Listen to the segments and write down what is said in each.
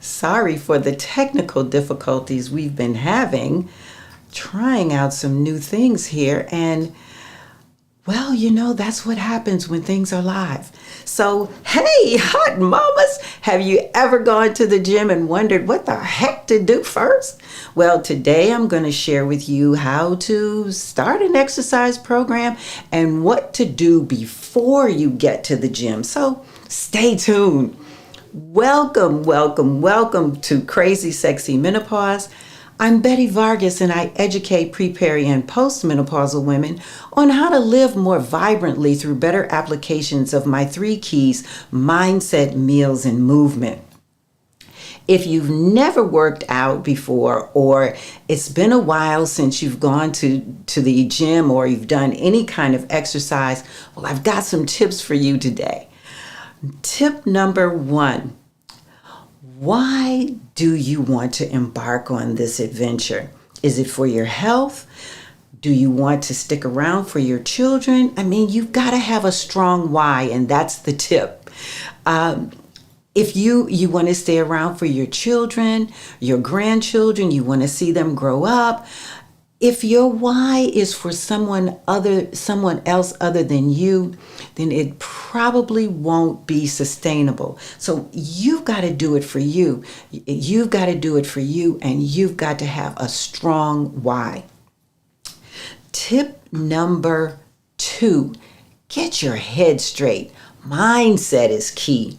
Sorry for the technical difficulties we've been having, trying out some new things here. And, well, that's what happens when things are live. So, hey, hot mamas, have you ever gone to the gym and wondered what the heck to do first? Well, today I'm going to share with you how to start an exercise program and what to do before you get to the gym. So, stay tuned. Welcome, welcome, welcome to Crazy Sexy Menopause. I'm Betty Vargas, and I educate pre-peri and postmenopausal women on how to live more vibrantly through better applications of my 3 keys: mindset, meals, and movement. If you've never worked out before, or it's been a while since you've gone to the gym or you've done any kind of exercise, well, I've got some tips for you today. Tip number 1. Why do you want to embark on this adventure? Is it for your health? Do you want to stick around for your children? I mean, you've got to have a strong why, and that's the tip. If you want to stay around for your children, your grandchildren, you want to see them grow up. If your why is for someone else other than you, then it probably won't be sustainable. So you've got to do it for you. You've got to do it for you, and you've got to have a strong why. Tip number 2, get your head straight. Mindset is key.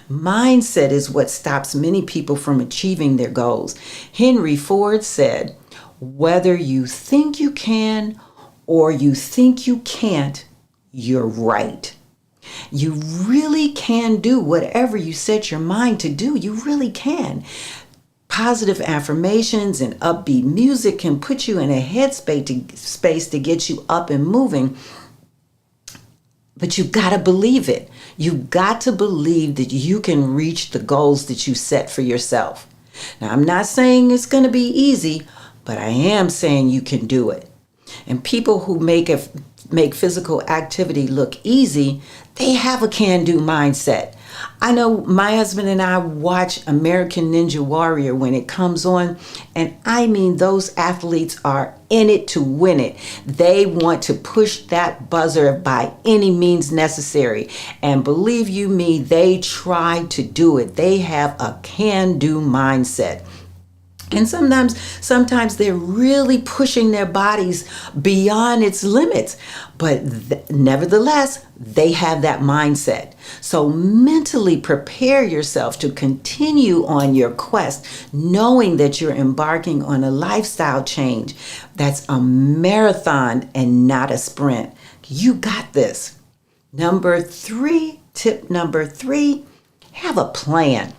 Mindset is what stops many people from achieving their goals. Henry Ford said, "Whether you think you can or you think you can't, you're right." You really can do whatever you set your mind to do. You really can. Positive affirmations and upbeat music can put you in a headspace to get you up and moving. But you got to believe it. You got to believe that you can reach the goals that you set for yourself. Now, I'm not saying it's going to be easy, but I am saying you can do it. And people who make physical activity look easy, they have a can-do mindset. I know my husband and I watch American Ninja Warrior when it comes on, and I mean those athletes are in it to win it. They want to push that buzzer by any means necessary. And believe you me, they try to do it. They have a can-do mindset. And sometimes they're really pushing their bodies beyond its limits. But nevertheless, they have that mindset. So mentally prepare yourself to continue on your quest, knowing that you're embarking on a lifestyle change that's a marathon and not a sprint. You got this. Tip number 3, have a plan.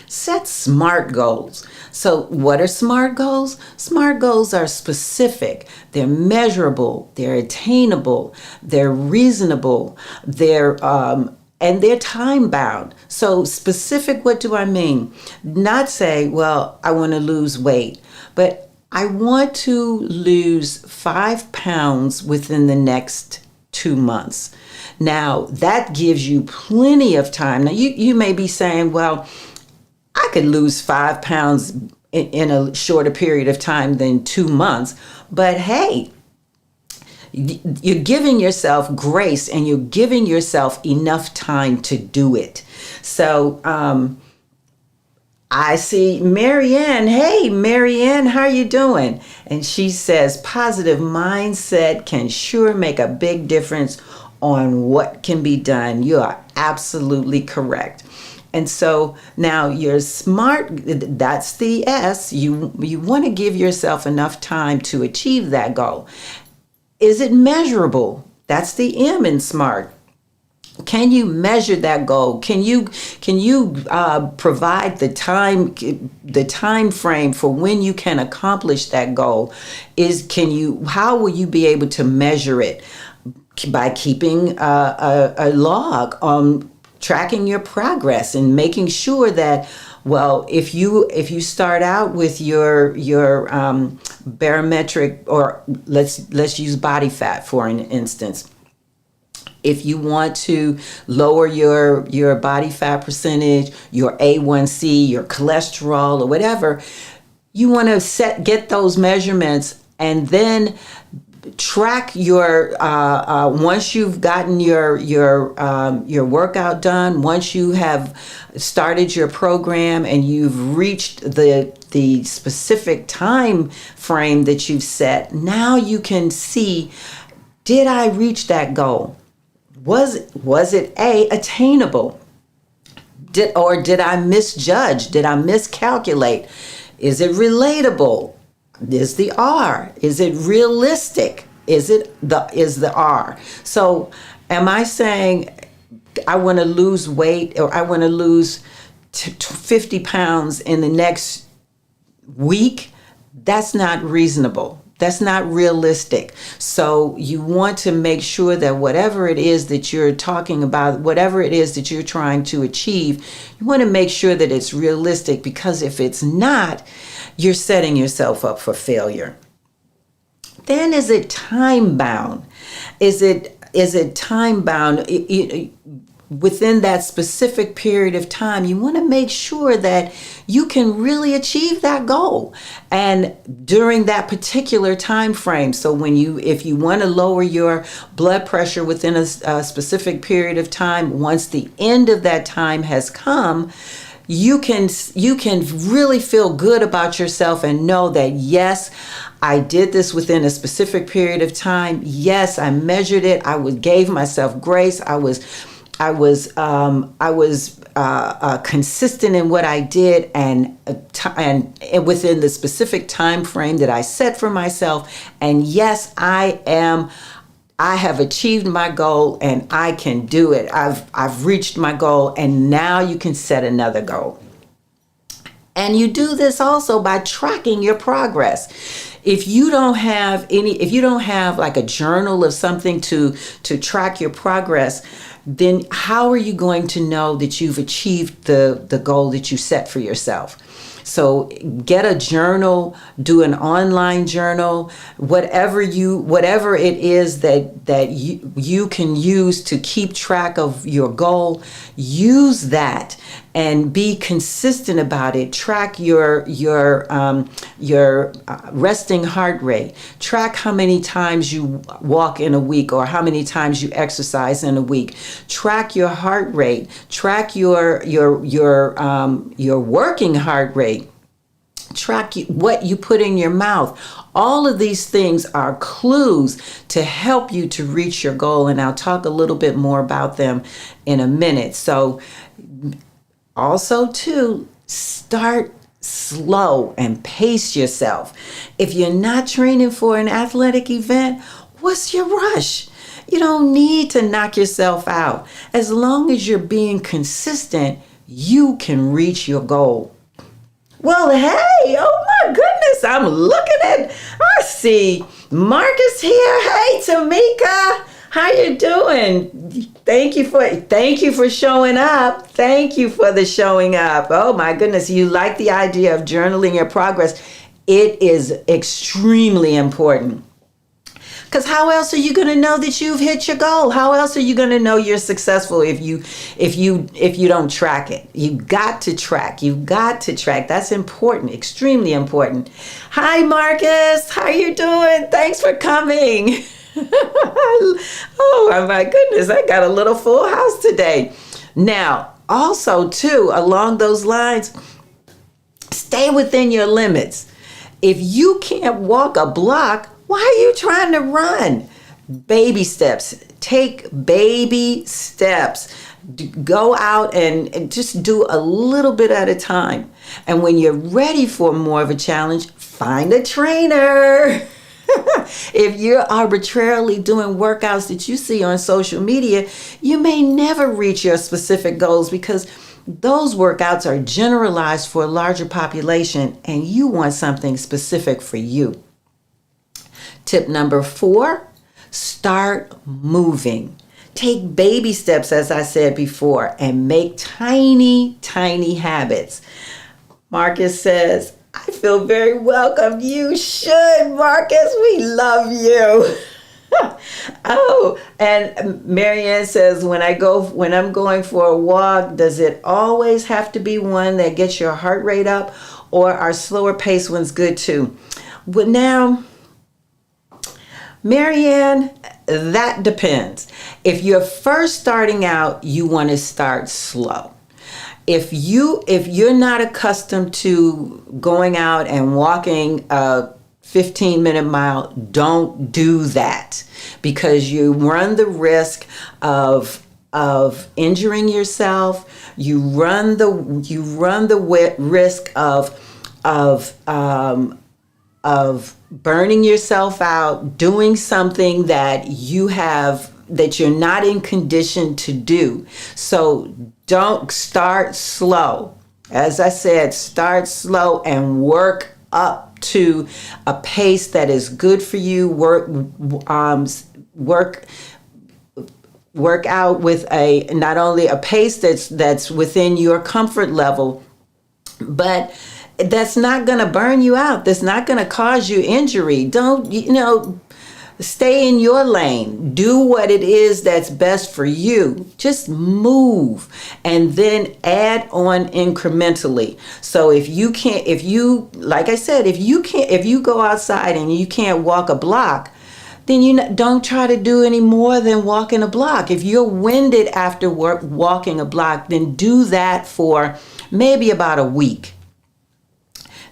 Set SMART goals. So what are SMART goals? SMART goals are specific. They're measurable. They're attainable. They're reasonable. And they're time bound. So specific, what do I mean? Not say, well, I want to lose weight, but I want to lose 5 pounds within the next 2 months. Now, that gives you plenty of time. Now, you may be saying, well, I could lose 5 pounds in a shorter period of time than 2 months. But hey, you're giving yourself grace and you're giving yourself enough time to do it. So I see Marianne. Hey, Marianne, how you doing? And she says, positive mindset can sure make a big difference on what can be done. You are absolutely correct. And so now you're smart, that's the S. You want to give yourself enough time to achieve that goal. Is it measurable? That's the M in SMART. Can you measure that goal? Can you provide the time frame for when you can accomplish that goal? How will you be able to measure it? By keeping a log on tracking your progress and making sure that, well, if you start out with your barometric, or let's use body fat for an instance. If you want to lower your body fat percentage, your A1C, your cholesterol, or whatever, you want to get those measurements, and then track your once you've gotten your workout done, once you have started your program and you've reached the specific time frame that you've set. Now you can see, did I reach that goal? Was it attainable? Did I misjudge? Did I miscalculate? Is it relatable? Is the R? Is it realistic? Is the R? So am I saying I want to lose weight, or I want to lose 50 pounds in the next week? That's not reasonable. That's not realistic. So you want to make sure that whatever it is that you're talking about, whatever it is that you're trying to achieve, you want to make sure that it's realistic, because if it's not, you're setting yourself up for failure. Then, is it time bound? Is it time bound? Within that specific period of time, you want to make sure that you can really achieve that goal, and during that particular time frame. So if you want to lower your blood pressure within a specific period of time, once the end of that time has come, you can really feel good about yourself and know that, yes, I did this within a specific period of time. Yes, I measured it. Gave myself grace. I was consistent in what I did, and within the specific time frame that I set for myself. And yes, I have achieved my goal, and I can do it. I've reached my goal, and now you can set another goal. And you do this also by tracking your progress. If you don't have like a journal of something to track your progress, then how are you going to know that you've achieved the goal that you set for yourself? So get a journal, do an online journal, whatever it is that you can use to keep track of your goal. Use that and be consistent about it. Track your resting heart rate. Track how many times you walk in a week, or how many times you exercise in a week. Track your heart rate. Track your working heart rate. Track what you put in your mouth. All of these things are clues to help you to reach your goal, and I'll talk a little bit more about them in a minute. So also too, start slow and pace yourself. If you're not training for an athletic event, what's your rush? You don't need to knock yourself out. As long as you're being consistent, you can reach your goal. Well, hey, oh my goodness, I'm looking at, I see Marcus here. Hey, Tamika, how you doing? Thank you for showing up. Thank you for the showing up. Oh my goodness, you like the idea of journaling your progress. It is extremely important. Because how else are you going to know that you've hit your goal? How else are you going to know you're successful if you don't track it? You've got to track. You've got to track. That's important, extremely important. Hi, Marcus. How you doing? Thanks for coming. Oh, my goodness. I got a little full house today. Now, also, too, along those lines, stay within your limits. If you can't walk a block, why are you trying to run? Baby steps. Take baby steps. Go out and just do a little bit at a time. And when you're ready for more of a challenge, find a trainer. If you're arbitrarily doing workouts that you see on social media, you may never reach your specific goals, because those workouts are generalized for a larger population, and you want something specific for you. Tip number 4, start moving. Take baby steps, as I said before, and make tiny, tiny habits. Marcus says, I feel very welcome. You should, Marcus. We love you. Oh, and Marianne says, when I'm going for a walk, does it always have to be one that gets your heart rate up, or are slower paced ones good too? Well, now, Marianne, that depends. If you're first starting out, you want to start slow. If you're not accustomed to going out and walking a 15-minute mile, don't do that, because you run the risk of injuring yourself. You run the risk of burning yourself out doing something that you're not in condition to do. So don't start slow. As I said, start slow and work up to a pace that is good for you. Work out with not only a pace that's within your comfort level, but that's not going to burn you out. That's not going to cause you injury. Don't, stay in your lane. Do what it is that's best for you. Just move and then add on incrementally. So if you go outside and you can't walk a block, then don't try to do any more than walking a block. If you're winded after walking a block, then do that for maybe about a week.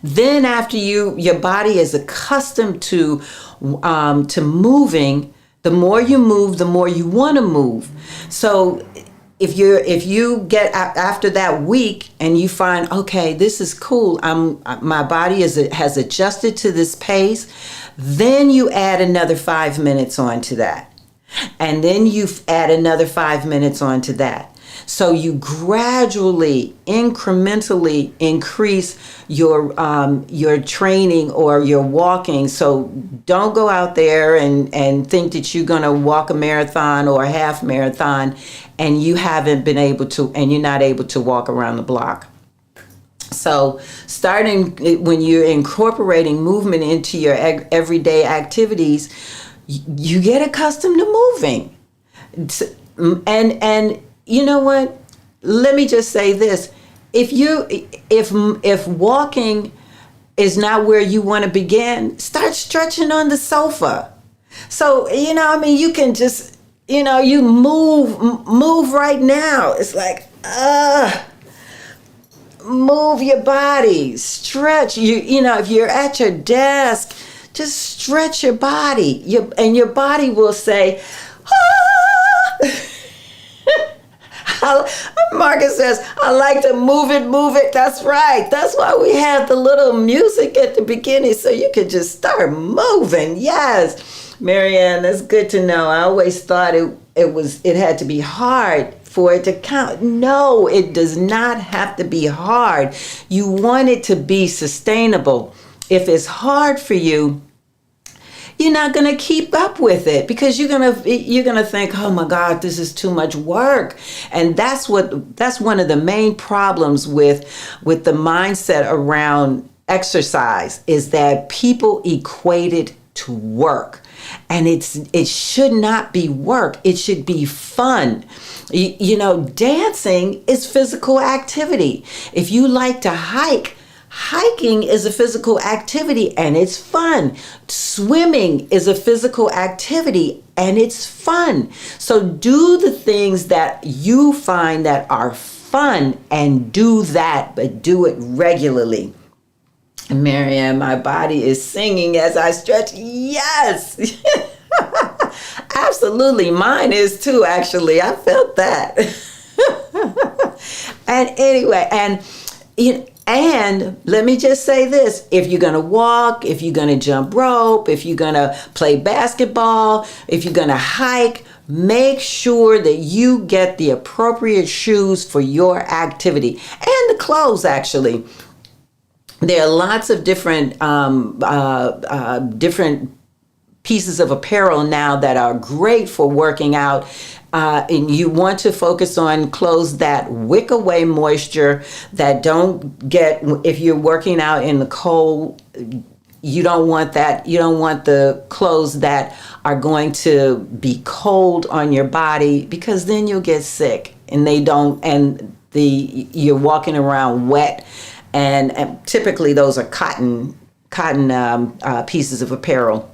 Then after your body is accustomed to moving, the more you move, the more you want to move. So if you get after that week and you find, okay, this is cool, my body has adjusted to this pace, then you add another 5 minutes onto that, and then you add another 5 minutes onto that. So you gradually, incrementally increase your training or your walking. So don't go out there and think that you're going to walk a marathon or a half marathon and you're not able to walk around the block. So starting when you're incorporating movement into your everyday activities, you get accustomed to moving. And you know what? Let me just say this. If walking is not where you want to begin, start stretching on the sofa. So, you can just, you move right now. It's like, move your body, stretch. If you're at your desk, just stretch your body. Your body will say, ah! Marcus says, I like to move it. That's right. That's why we have the little music at the beginning, so you can just start moving. Yes, Marianne, that's good to know. I always thought it had to be hard for it to count. No, it does not have to be hard. You want it to be sustainable. If it's hard for you, you're not going to keep up with it, because you're going to think, oh my God, this is too much work. And that's one of the main problems with the mindset around exercise, is that people equate it to work. And it should not be work. It should be fun. Dancing is physical activity. If you like to hiking is a physical activity and it's fun. Swimming is a physical activity and it's fun. So do the things that you find that are fun and do that, but do it regularly. Marianne, my body is singing as I stretch. Yes. Absolutely. Mine is too, actually. I felt that. And anyway, and let me just say this, if you're going to walk, if you're going to jump rope, if you're going to play basketball, if you're going to hike, make sure that you get the appropriate shoes for your activity, and the clothes, actually. There are lots of different pieces of apparel now that are great for working out. And you want to focus on clothes that wick away moisture, that don't get, if you're working out in the cold, you don't want that. You don't want the clothes that are going to be cold on your body, because then you'll get sick, and you're walking around wet, and typically those are cotton pieces of apparel.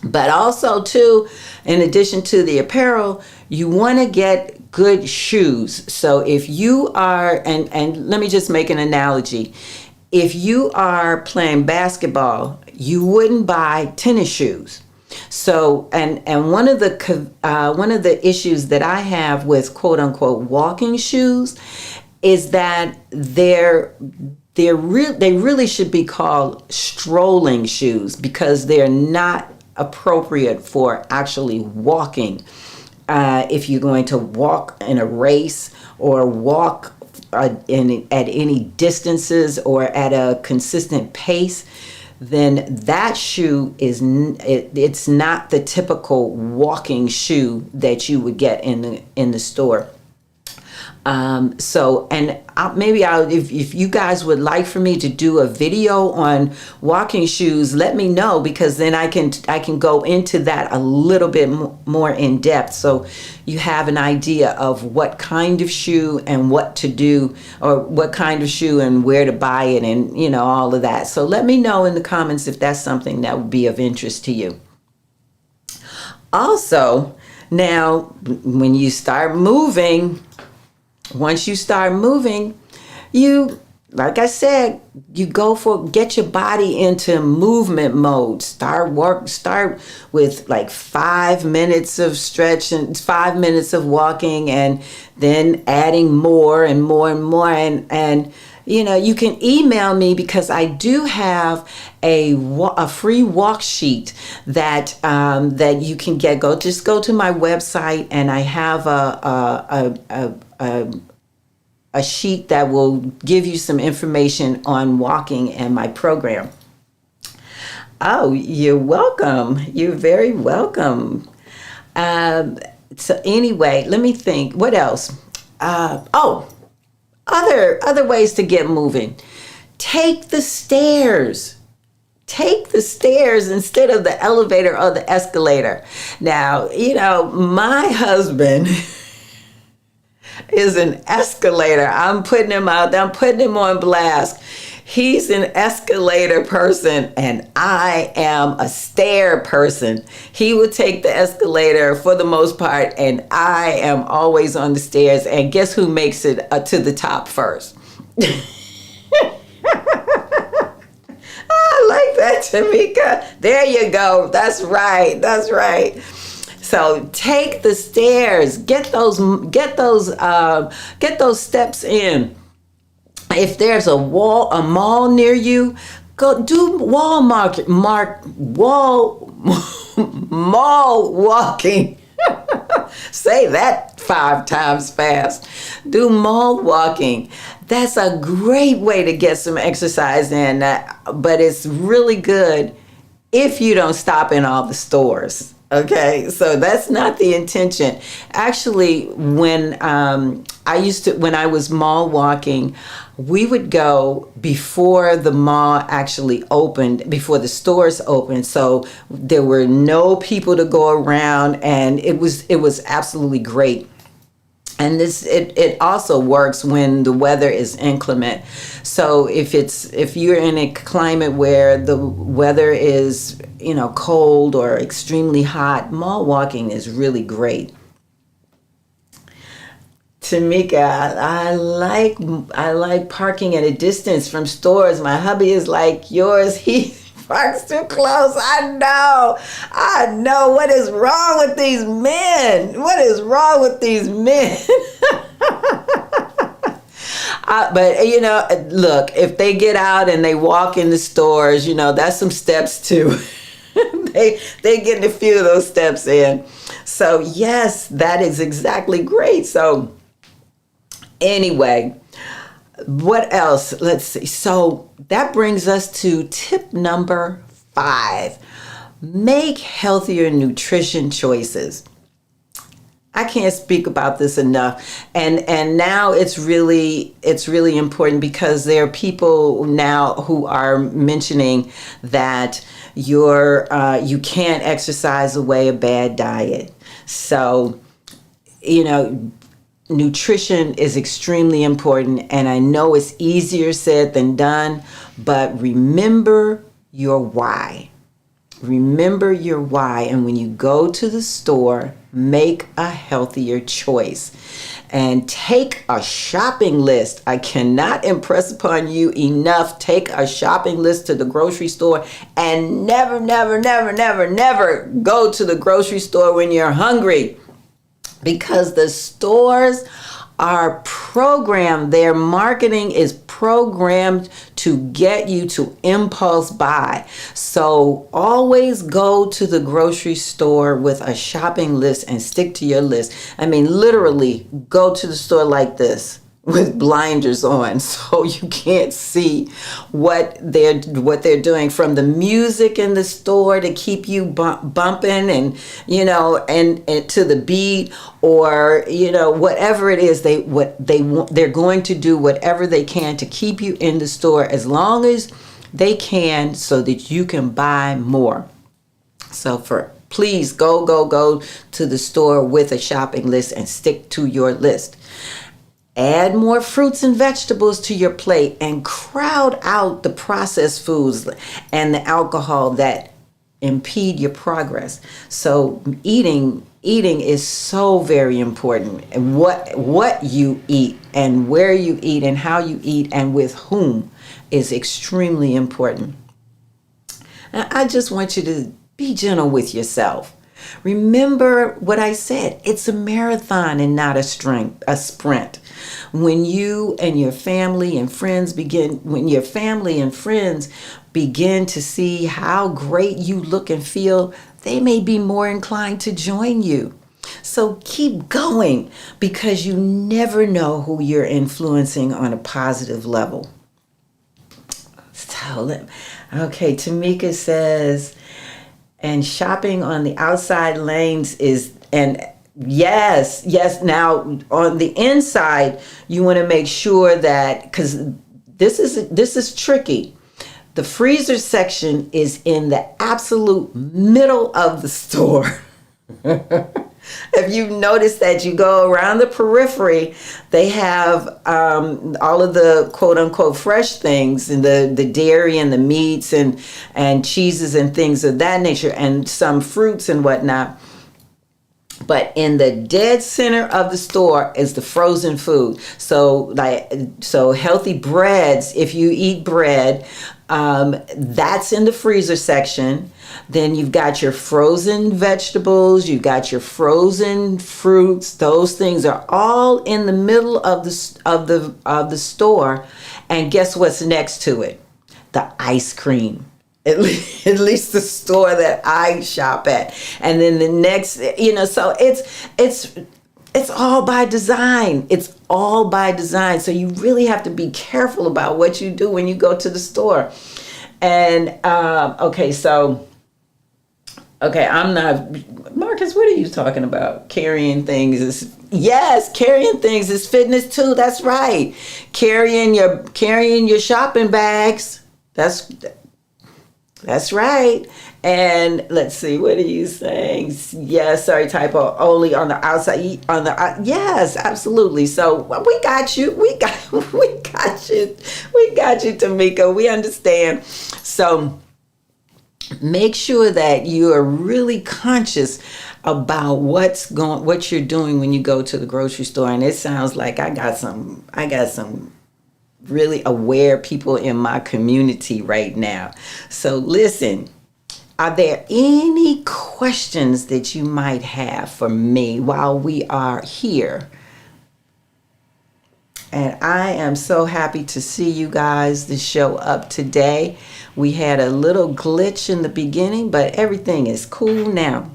But also too, in addition to the apparel, you want to get good shoes. So if you are, and let me just make an analogy. If you are playing basketball, you wouldn't buy tennis shoes. So, and one of the issues that I have with quote unquote walking shoes is that they really should be called strolling shoes, because they're not appropriate for actually walking. If you're going to walk in a race, or walk at any distances, or at a consistent pace, then that shoe it's not the typical walking shoe that you would get in the store. If you guys would like for me to do a video on walking shoes, let me know, because then I can go into that a little bit more in depth, so you have an idea of what kind of shoe and what to do, or what kind of shoe and where to buy it, and all of that. So let me know in the comments if that's something that would be of interest to you. Also, now when you start moving, once you start moving, like I said, get your body into movement mode. Start with like 5 minutes of stretch and 5 minutes of walking, and then adding more and more and more. And you can email me, because I do have a free walk sheet that you can get. Just go to my website, and I have a sheet that will give you some information on walking and my program. Oh, you're welcome. You're very welcome. So anyway, let me think. What else? Other ways to get moving. Take the stairs. Take the stairs instead of the elevator or the escalator. Now, my husband is an escalator. I'm putting him out there. I'm putting him on blast. He's an escalator person, and I am a stair person. He would take the escalator for the most part, and I am always on the stairs. And guess who makes it to the top first? I like that, Tamika. There you go. That's right. That's right. So take the stairs. Get those steps in. If there's a mall near you, go do mall walking. Say that 5 times fast. Do mall walking. That's a great way to get some exercise in, but it's really good if you don't stop in all the stores. Okay, so that's not the intention. Actually, when I was mall walking, we would go before the mall actually opened, before the stores opened. So there were no people to go around, and it was absolutely great. And it also works when the weather is inclement. So if you're in a climate where the weather is cold or extremely hot, mall walking is really great. Tamika, I like parking at a distance from stores. My hubby is like yours. He parks too close. I know. What is wrong with these men? But look, if they get out and they walk in the stores, that's some steps too. they getting a few of those steps in. So yes, that is exactly great. So anyway, what else? Let's see. So that brings us to tip number 5. Make healthier nutrition choices. I can't speak about this enough. And now it's really important because there are people now who are mentioning that you can't exercise away a bad diet. So, you know, nutrition is extremely important, and I know it's easier said than done, but remember your why. Remember your why, and when you go to the store, make a healthier choice. And take a shopping list. I cannot impress upon you enough. Take a shopping list to the grocery store, and never, never, never, never, never go to the grocery store when you're hungry, because the stores are programmed, their marketing is programmed to get you to impulse buy. So always go to the grocery store with a shopping list and stick to your list. I mean, literally go to the store like this with blinders on, so you can't see what they're doing, from the music in the store to keep you bumping, and and to the beat, or whatever it is they're going to do whatever they can to keep you in the store as long as they can, so that you can buy more. So please go to the store with a shopping list and stick to your list. Add more fruits and vegetables to your plate, and crowd out the processed foods and the alcohol that impede your progress. So eating is so very important. And what you eat, and where you eat, and how you eat, and with whom is extremely important. And I just want you to be gentle with yourself. Remember what I said. It's a marathon and not a sprint. When you and your family and friends begin to see how great you look and feel, they may be more inclined to join you. So keep going, because you never know who you're influencing on a positive level. Okay, Tamika says, and shopping on the outside lanes yes. Now on the inside, you want to make sure that, because this is tricky. The freezer section is in the absolute middle of the store. If you notice that you go around the periphery, they have all of the quote unquote fresh things, and the dairy and the meats and cheeses and things of that nature, and some fruits and whatnot. But in the dead center of the store is the frozen food. So healthy breads, if you eat bread, that's in the freezer section. Then you've got your frozen vegetables, you've got your frozen fruits. Those things are all in the middle of the store. And guess what's next to it? The ice cream. At least the store that I shop at. And then the next, so it's all by design. It's all by design. So you really have to be careful about what you do when you go to the store. And, I'm not, Marcus, what are you talking about? Carrying things is fitness too. That's right. Carrying your shopping bags. That's right. And let's see, what are you saying? Yes, sorry, typo. Only on the outside. Yes, absolutely. So we got you. We got you. We got you, Tamika. We understand. So make sure that you are really conscious about what you're doing when you go to the grocery store. And it sounds like I got some really aware people in my community right now. So listen, are there any questions that you might have for me while we are here? And I am so happy to see you guys to show up today. We had a little glitch in the beginning, but everything is cool now.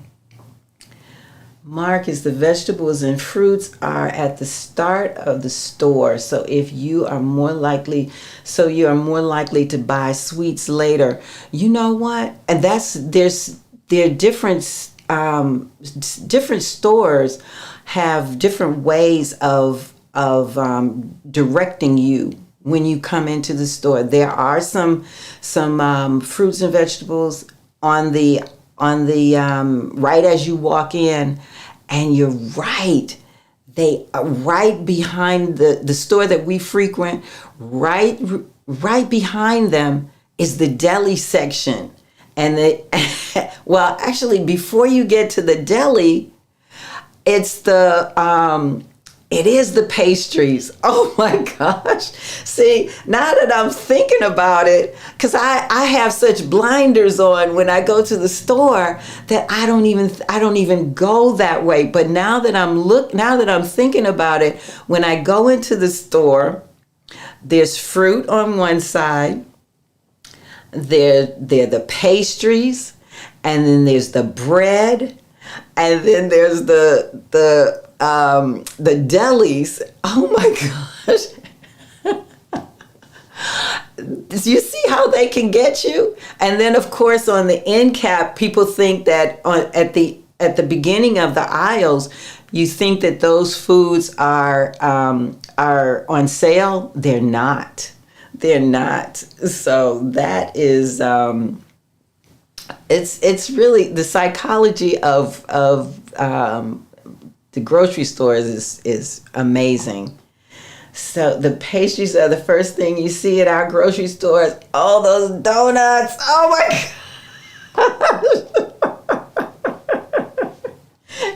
Marcus, the vegetables and fruits are at the start of the store. So you are more likely to buy sweets later. You know what? And there are different different stores have different ways of directing you when you come into the store. There are some fruits and vegetables on the right as you walk in, and you're right. They are right behind the store that we frequent. Right behind them is the deli section, and well, actually, before you get to the deli, it's it is the pastries. Oh my gosh. See, now that I'm thinking about it, because I have such blinders on when I go to the store that I don't even go that way. But now that I'm thinking about it, when I go into the store, there's fruit on one side, there the pastries, and then there's the bread, and then there's the delis. Oh my gosh. Do you see how they can get you? And then of course on the end cap, people think that at the beginning of the aisles, you think that those foods are on sale. They're not. They're not. So that is it's really the psychology of the grocery stores is amazing. So the pastries are the first thing you see at our grocery stores. All those donuts. Oh my God.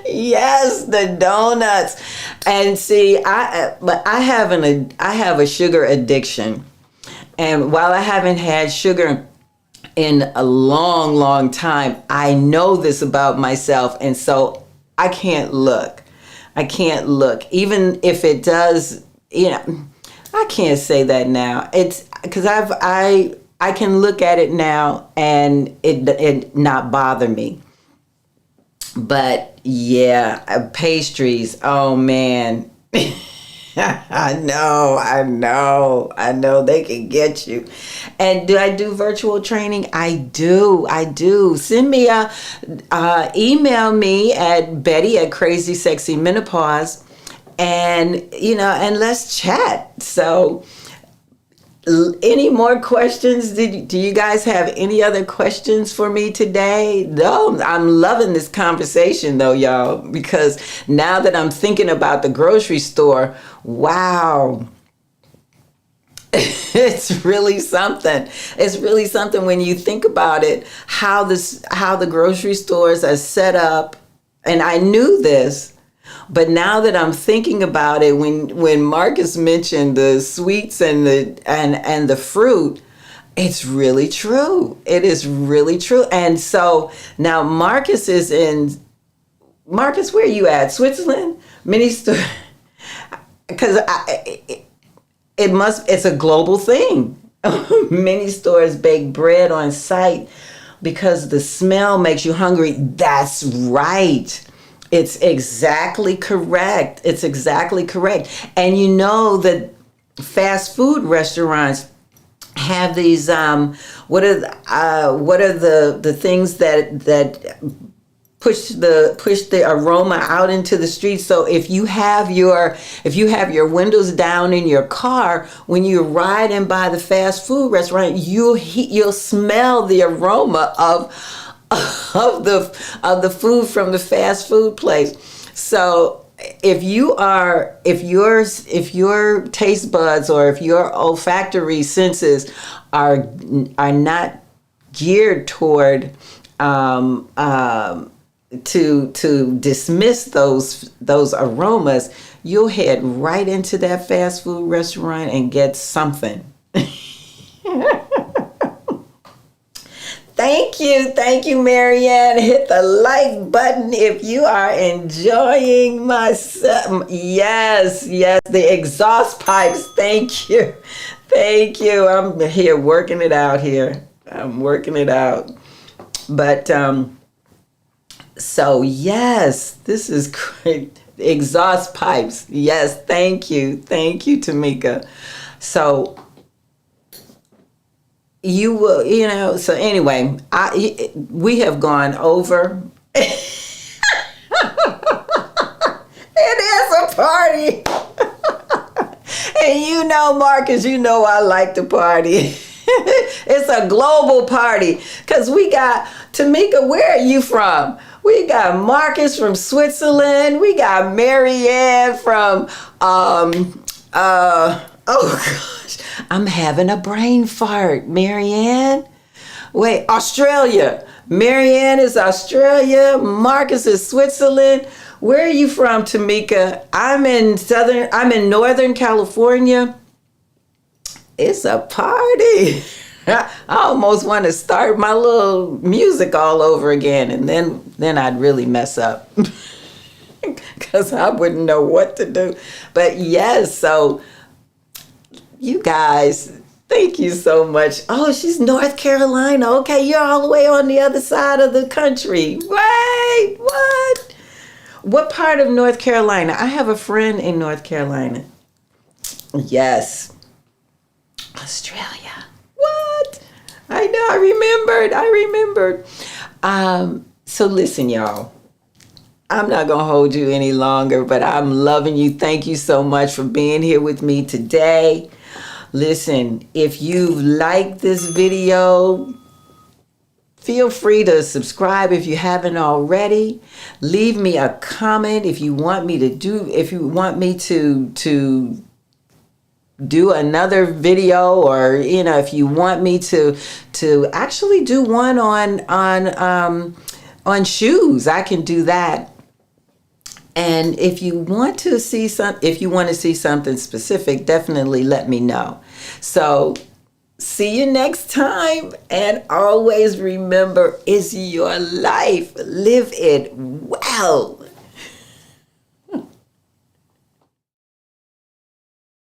Yes, the donuts. And see, I have a sugar addiction. And while I haven't had sugar in a long, long time, I know this about myself. And so I can't look. Even if it does, I can't say that now. It's because I can look at it now and it not bother me. But yeah, pastries. Oh man. I know they can get you. And do I do virtual training? I do. Send me email me at Betty@Crazy Sexy Menopause, and and let's chat. So any more questions? Do you guys have any other questions for me today? No, I'm loving this conversation though, y'all, because now that I'm thinking about the grocery store, wow. It's really something. It's really something when you think about it, how the grocery stores are set up. And I knew this, but now that I'm thinking about it, when Marcus mentioned the sweets and the fruit, it's really true. It is really true. And so now Marcus, where are you at? Switzerland? Mini store? Because it's a global thing. Many stores bake bread on site because the smell makes you hungry. That's right. It's exactly correct. And you know that fast food restaurants have these what are the things that push the aroma out into the street. So if you have your windows down in your car, when you're riding by the fast food restaurant, you'll smell the aroma of the food from the fast food place. So if your taste buds or if your olfactory senses are not geared toward to dismiss those aromas, you'll head right into that fast food restaurant and get something. Thank you, Marianne. Hit the like button if you are enjoying my yes, the exhaust pipes. Thank you. I'm here working it out here. I'm working it out. But so yes, this is great. Exhaust pipes. Yes, thank you, Tamika. So you will, so anyway, we have gone over. party. And you know, Marcus, you know I like to party. It's a global party because we got Tamika. Where are you from? We got Marcus from Switzerland. We got Marianne from oh gosh, I'm having a brain fart. Marianne, wait, Australia. Marianne is Australia. Marcus is Switzerland. Where are you from, Tamika? I'm in Northern California. It's a party. I almost want to start my little music all over again, and then I'd really mess up because I wouldn't know what to do. But yes, so you guys, thank you so much. Oh, she's North Carolina. Okay, you're all the way on the other side of the country. Wait, what? What part of North Carolina? I have a friend in North Carolina. Yes. Australia. What? I know, I remembered. So listen, y'all. I'm not going to hold you any longer, but I'm loving you. Thank you so much for being here with me today. Listen, if you like this video, feel free to subscribe if you haven't already. Leave me a comment if you want me to do another video, or if you want me to actually do one on shoes, I can do that. And if you want to see something specific, definitely let me know. So see you next time, and always remember, it's your life. Live it well.